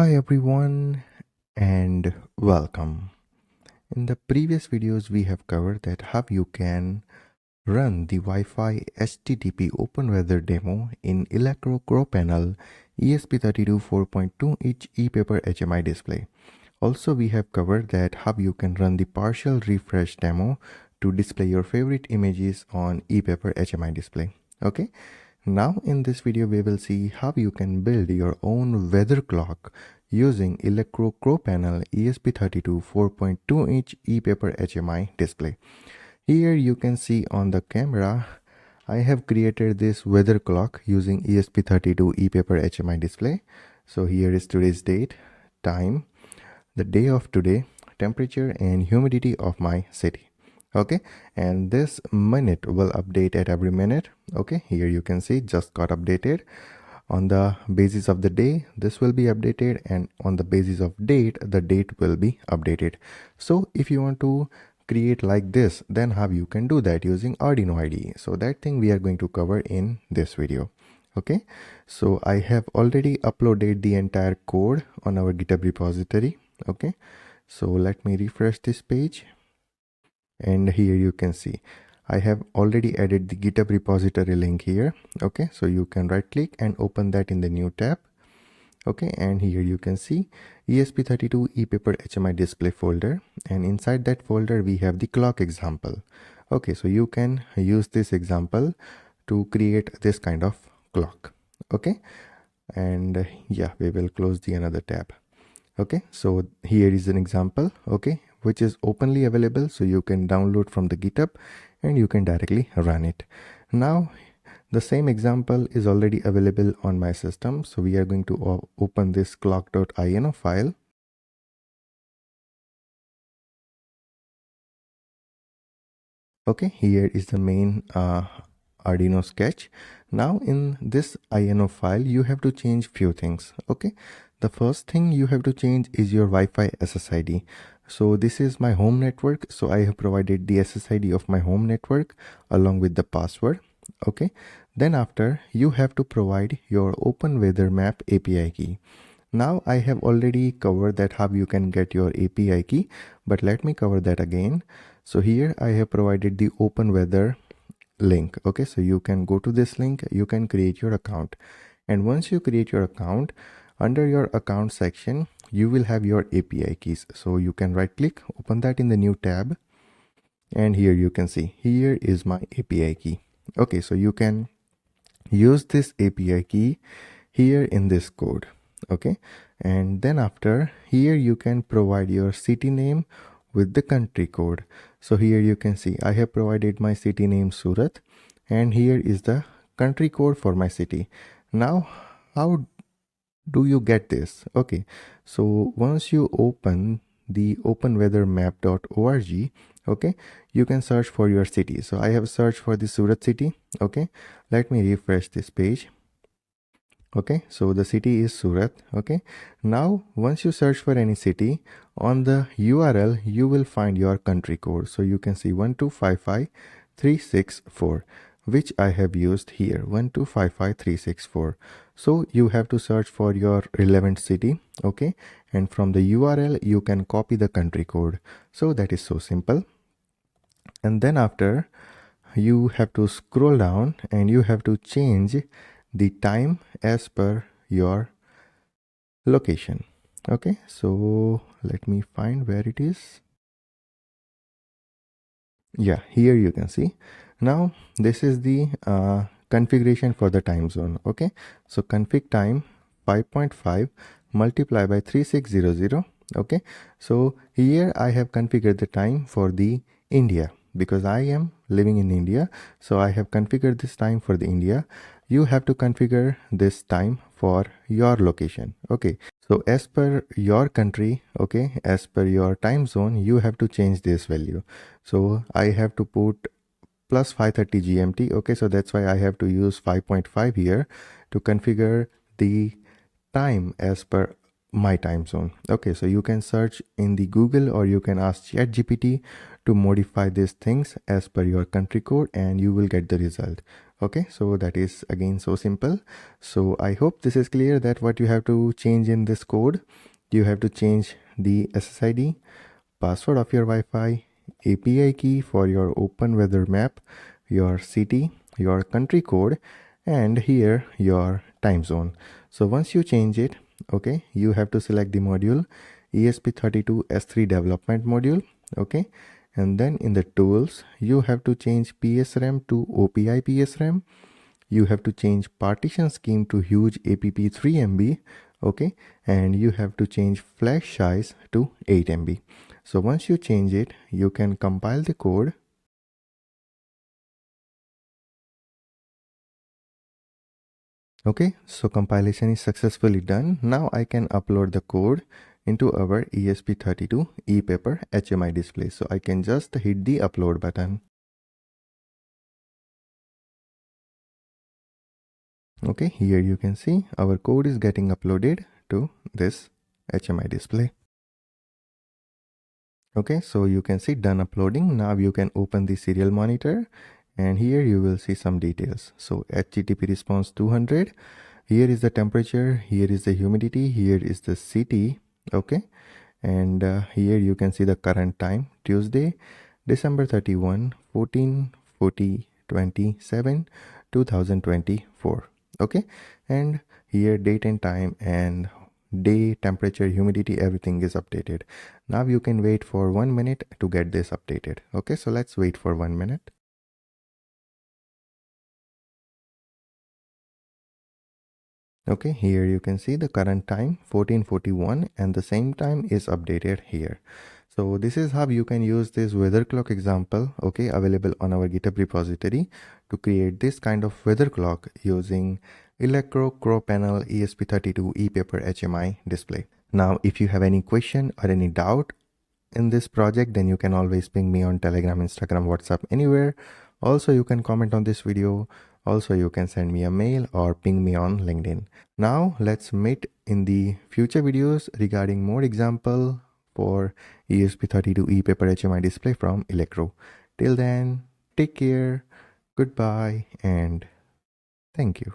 Hi everyone and welcome. In the previous videos we have covered that how you can run the Wi-Fi HTTP OpenWeather demo in Elecrow CrowPanel ESP32 4.2 inch ePaper HMI display. Also we have covered that how you can run the partial refresh demo to display your favorite images on ePaper HMI display. Okay. Now in this video we will see how you can build your own weather clock using Elecrow CrowPanel ESP32 4.2 inch ePaper HMI display. Here you can see on the camera I have created this weather clock using ESP32 ePaper HMI display. So here is today's date, time, the day of today, temperature and humidity of my city. Okay, and this minute will update at every minute. Okay, here you can see just got updated. On the basis of the day, this will be updated, and on the basis of date, the date will be updated. So if you want to create like this, then how you can do that using Arduino IDE. So that thing we are going to cover in this video. Okay, so I have already uploaded the entire code on our GitHub repository. Okay, so let me refresh this page. And here you can see I have already added the GitHub repository link here. Okay, so you can right click and open that in the new tab. Okay, and here you can see ESP32 ePaper HMI display folder, and inside that folder we have the clock example. Okay, so you can use this example to create this kind of clock. Okay, and yeah, we will close the another tab. Okay, so here is an example, okay, which is openly available, so you can download from the GitHub and you can directly run it. Now the same example is already available on my system, so we are going to open this clock.ini file. Okay, here is the main Arduino sketch. Now in this INO file you have to change few things. Okay, the first thing you have to change is your Wi-Fi SSID. So this is my home network, so I have provided the SSID of my home network along with the password. Okay, then after you have to provide your OpenWeatherMap API key. Now I have already covered that how you can get your API key, but let me cover that again. So here I have provided the OpenWeather link. Okay, so you can go to this link, you can create your account, and once you create your account, under your account section you will have your API keys. So you can right click, open that in the new tab, and here you can see here is my API key. Okay, so you can use this API key here in this code. Okay, and then after here you can provide your city name with the country code. So here you can see I have provided my city name Surat, and here is the country code for my city. Now how do you get this? Okay, so once you open the openweathermap.org, okay, you can search for your city. So I have searched for the Surat city. Okay, let me refresh this page. Okay, so the city is Surat. Okay, now once you search for any city, on the URL you will find your country code. So you can see 1255364, which I have used here, 1255364. So you have to search for your relevant city. Okay, and from the URL you can copy the country code. So that is so simple. And then after you have to scroll down and you have to change the time as per your location. Okay, so let me find where it is. Yeah, here you can see. Now this is the configuration for the time zone. Okay, so config time 5.5 multiply by 3600. Okay, so here I have configured the time for the India because I am living in India, so I have configured this time for the India. You have to configure this time for your location. Okay, so as per your country, okay, as per your time zone, you have to change this value. So I have to put plus 5:30 GMT. Okay, so that's why I have to use 5.5 here to configure the time as per my time zone. Okay, so you can search in the Google or you can ask ChatGPT to modify these things as per your country code and you will get the result. Okay, so that is again so simple. So I hope this is clear that what you have to change in this code. You have to change the SSID, password of your Wi-Fi, API key for your OpenWeatherMap, your city, your country code, and here your time zone. So once you change it, okay, you have to select the module ESP32 S3 development module, okay, and then in the tools you have to change PSRAM to OPI PSRAM. You have to change partition scheme to huge app 3 MB, okay, and you have to change flash size to 8 MB. So once you change it, you can compile the code. Okay, so compilation is successfully done. Now I can upload the code into our ESP32 ePaper HMI display. So I can just hit the upload button. Okay, here you can see our code is getting uploaded to this HMI display. Okay, so you can see done uploading. Now you can open the serial monitor and here you will see some details. So HTTP response 200. Here is the temperature, here is the humidity, here is the city. Okay, and here you can see the current time, Tuesday, December 31, 14, 40, 27, 2024. Okay, and here date and time and day, temperature, humidity, everything is updated. Now you can wait for 1 minute to get this updated. Okay, so let's wait for 1 minute. Okay, here you can see the current time 14:41 and the same time is updated here. So this is how you can use this weather clock example, okay, available on our GitHub repository to create this kind of weather clock using Elecrow CrowPanel ESP32 ePaper HMI display. Now, if you have any question or any doubt in this project, then you can always ping me on Telegram, Instagram, WhatsApp, anywhere. Also, you can comment on this video. Also, you can send me a mail or ping me on LinkedIn. Now, let's meet in the future videos regarding more example for ESP32 ePaper HMI display from Elecrow. Till then, take care, goodbye, and thank you.